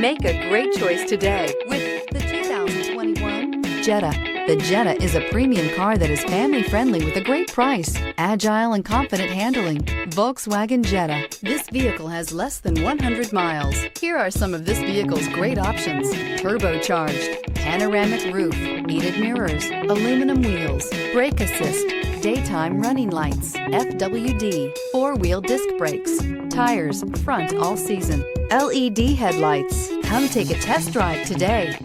Make a great choice today with the 2021 Jetta. The Jetta is a premium car that is family-friendly with a great price, agile and confident handling. Volkswagen Jetta. This vehicle has less than 100 miles. Here are some of this vehicle's great options: turbocharged, panoramic roof, heated mirrors, aluminum wheels, brake assist, daytime running lights, FWD, four-wheel disc brakes, tires, front all season, LED headlights. Come take a test drive today.